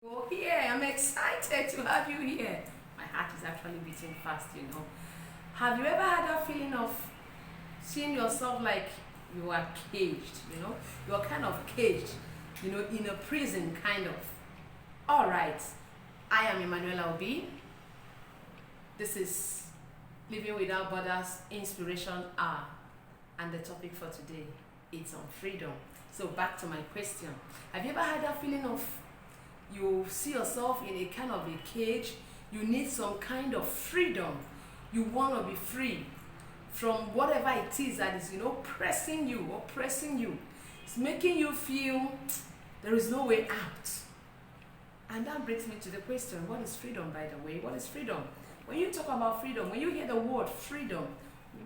Oh, here, I'm excited to have you here. My heart is actually beating fast. Have you ever had that feeling of seeing yourself like you are caged? You're kind of caged, in a prison, kind of. All right, I am Emanuela Obi. This is Living Without Borders Inspiration Hour, and the topic for today is on freedom. So, back to my question. Have you ever had that feeling of you see yourself in a kind of a cage? You need some kind of freedom. You want to be free from whatever it is that is, pressing you, oppressing you. It's making you feel there is no way out. And that brings me to the question, what is freedom, by the way? What is freedom? When you talk about freedom, when you hear the word freedom,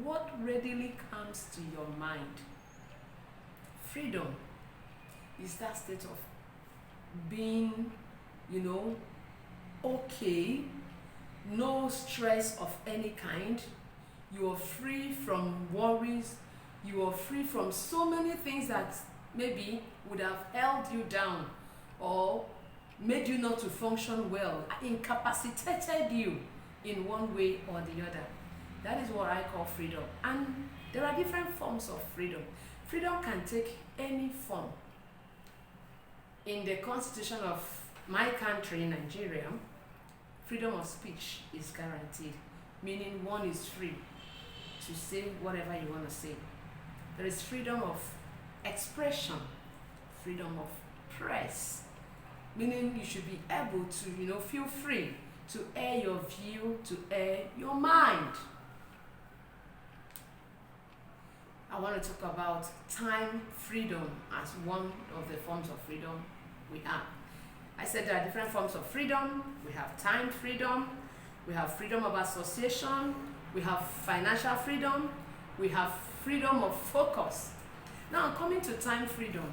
what readily comes to your mind? Freedom is that state of being, okay, no stress of any kind. You are free from worries. You are free from so many things that maybe would have held you down or made you not to function well, incapacitated you in one way or the other. That is what I call freedom. And there are different forms of freedom. Freedom can take any form. In the constitution of my country, Nigeria, freedom of speech is guaranteed, meaning one is free to say whatever you want to say. There is freedom of expression, freedom of press, meaning you should be able to, feel free to air your view, to air your mind. I want to talk about time freedom as one of the forms of freedom we have. I said there are different forms of freedom. We have time freedom, we have freedom of association, we have financial freedom, we have freedom of focus. Now, coming to time freedom,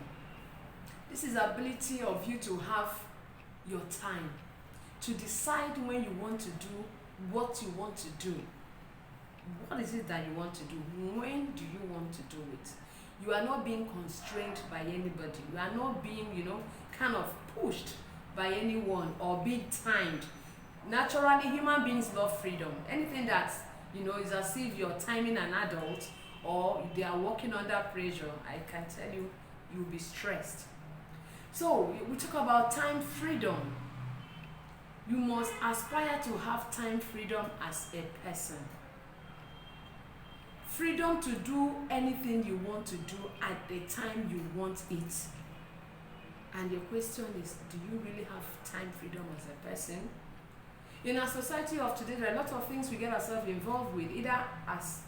this is the ability of you to have your time, to decide when you want to do what you want to do. What is it that you want to do? When do you want to do it? You are not being constrained by anybody. You are not being, kind of pushed by anyone or being timed. Naturally, human beings love freedom. Anything that, is as if you're timing an adult or they are working under pressure, I can tell you, you'll be stressed. So, we talk about time freedom. You must aspire to have time freedom as a person. Freedom to do anything you want to do at the time you want it. And your question is, do you really have time freedom as a person? In our society of today, there are a lot of things we get ourselves involved with, either as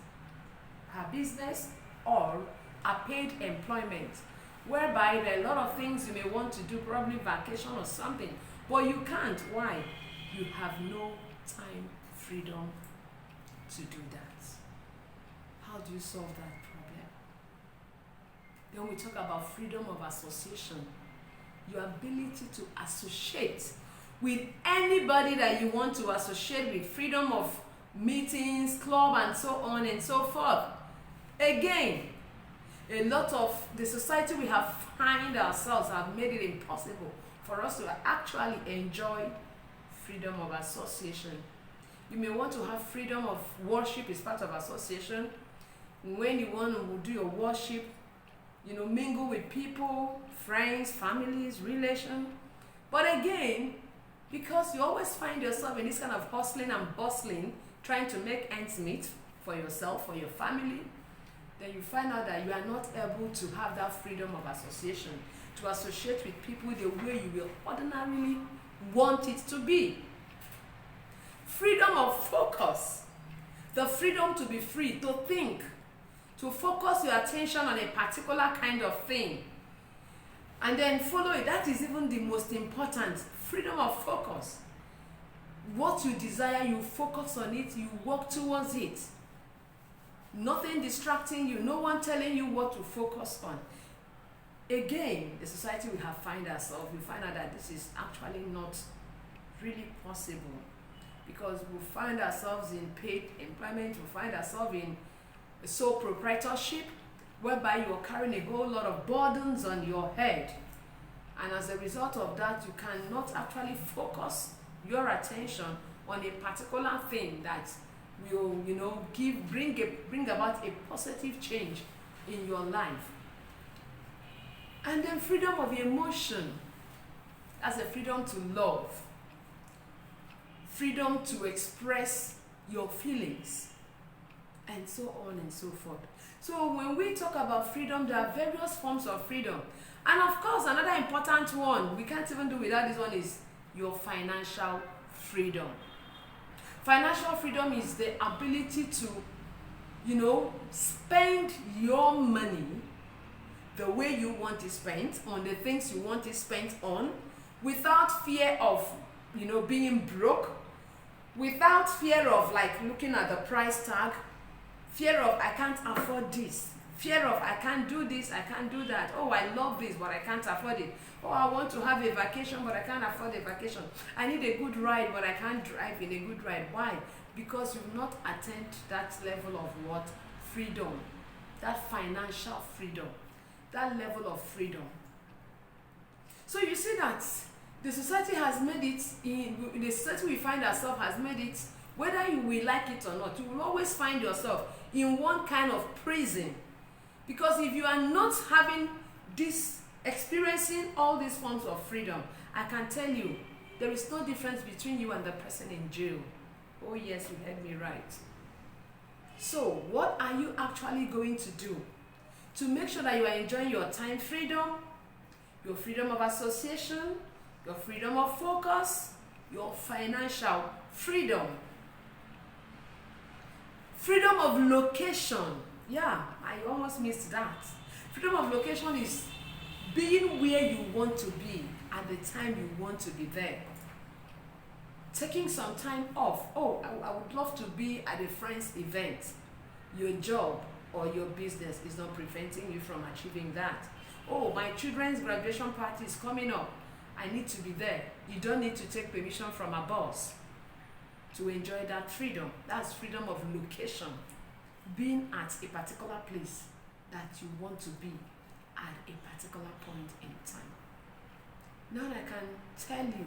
a business or a paid employment, whereby there are a lot of things you may want to do, probably vacation or something, but you can't. Why? You have no time freedom to do that. How do you solve that problem? Then we talk about freedom of association. Your ability to associate with anybody that you want to associate with. Freedom of meetings, club, and so on and so forth. Again, a lot of the society we have find ourselves have made it impossible for us to actually enjoy freedom of association. You may want to have freedom of worship as part of association. When you want to do your worship, mingle with people, friends, families, relations. But again, because you always find yourself in this kind of hustling and bustling, trying to make ends meet for yourself, for your family, then you find out that you are not able to have that freedom of association, to associate with people the way you will ordinarily want it to be. Freedom of focus. The freedom to be free, to think, to focus your attention on a particular kind of thing, and then follow it. That is even the most important. Freedom of focus. What you desire, you focus on it, you work towards it. Nothing distracting you, no one telling you what to focus on. Again, the society we have find ourselves, we find out that this is actually not really possible, because we find ourselves in paid employment, we find ourselves in sole proprietorship, whereby you're carrying a whole lot of burdens on your head. And as a result of that, you cannot actually focus your attention on a particular thing that will, bring about a positive change in your life. And then freedom of emotion. That's the freedom to love, freedom to express your feelings, and so on and so forth. So when we talk about freedom, there are various forms of freedom. And of course, another important one, we can't even do without this one, is your financial freedom. Financial freedom is the ability to, spend your money the way you want it spent, on the things you want it spent on, without fear of, being broke, without fear of looking at the price tag, fear of I can't afford this, fear of I can't do this, I can't do that. Oh, I love this, but I can't afford it. Oh, I want to have a vacation, but I can't afford a vacation. I need a good ride, but I can't drive in a good ride. Why? Because you've not attained that level of what? Freedom. That financial freedom. That level of freedom. So you see that the society has made it, in the society we find ourselves has made it, whether you will like it or not, you will always find yourself in one kind of prison. Because if you are not having this, experiencing all these forms of freedom, I can tell you, there is no difference between you and the person in jail. Oh yes, you heard me right. So what are you actually going to do to make sure that you are enjoying your time freedom, your freedom of association, your freedom of focus, your financial freedom? Freedom of location. Yeah, I almost missed that. Freedom of location is being where you want to be at the time you want to be there. Taking some time off. Oh, I would love to be at a friend's event. Your job or your business is not preventing you from achieving that. Oh, my children's graduation party is coming up. I need to be there. You don't need to take permission from a boss to enjoy that freedom. That's freedom of location. Being at a particular place that you want to be at a particular point in time. Now I can tell you,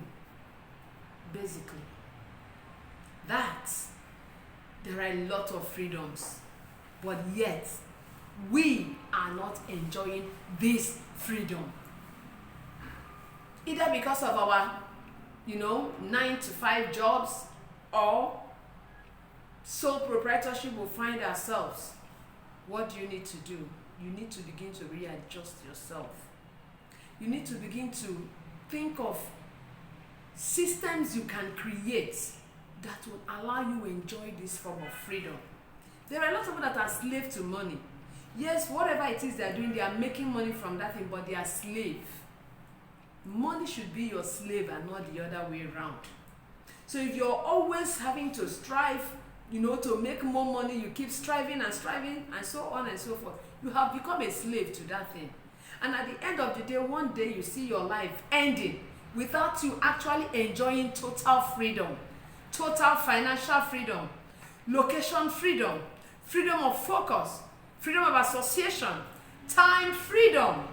basically, that there are a lot of freedoms, but yet we are not enjoying this freedom. Either because of our, 9-to-5 jobs, or sole proprietorship will find ourselves. What do you need to do? You need to begin to readjust yourself. You need to begin to think of systems you can create that will allow you to enjoy this form of freedom. There are a lot of people that are slave to money. Yes, whatever it is they are doing, they are making money from that thing, but they are slave. Money should be your slave and not the other way around. So if you're always having to strive, to make more money, you keep striving and so on and so forth, you have become a slave to that thing. And at the end of the day, one day you see your life ending without you actually enjoying total freedom, total financial freedom, location freedom, freedom of focus, freedom of association, time freedom.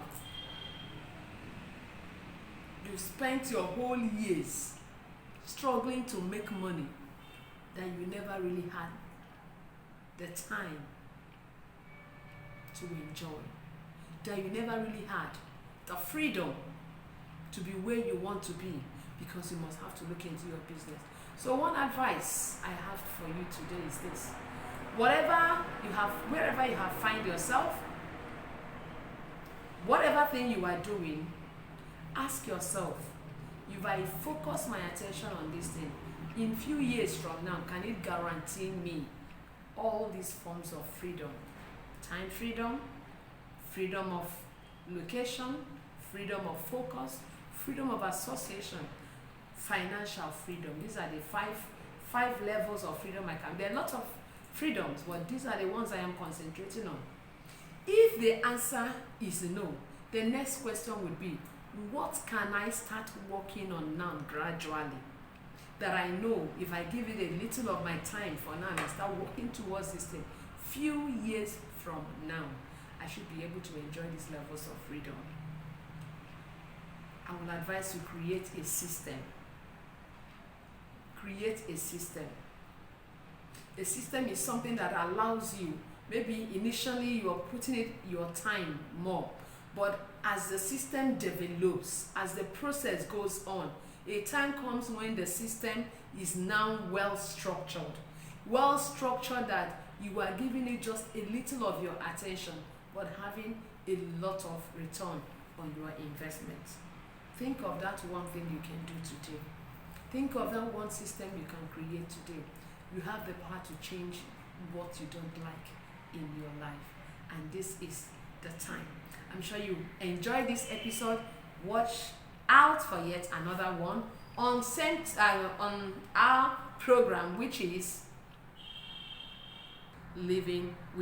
You spent your whole years struggling to make money that you never really had the time to enjoy, that you never really had the freedom to be where you want to be, because you must have to look into your business. So one advice I have for you today is this: wherever you have find yourself, whatever thing you are doing, ask yourself, if I focus my attention on this thing, in few years from now, can it guarantee me all these forms of freedom? Time freedom, freedom of location, freedom of focus, freedom of association, financial freedom. These are the five levels of freedom I can. There are lots of freedoms, but these are the ones I am concentrating on. If the answer is no, the next question would be, what can I start working on now gradually, that I know if I give it a little of my time for now and I start working towards this thing, few years from now, I should be able to enjoy these levels of freedom. I will advise you create a system. Create a system. A system is something that allows you, maybe initially you are putting it your time more, but as the system develops, as the process goes on, a time comes when the system is now well structured that you are giving it just a little of your attention but having a lot of return on your investment. Think of that one thing you can do today. Think of that one system you can create today. You have the power to change what you don't like in your life, and this is the time. I'm sure you enjoyed this episode. Watch out for yet another one on our program, which is Living with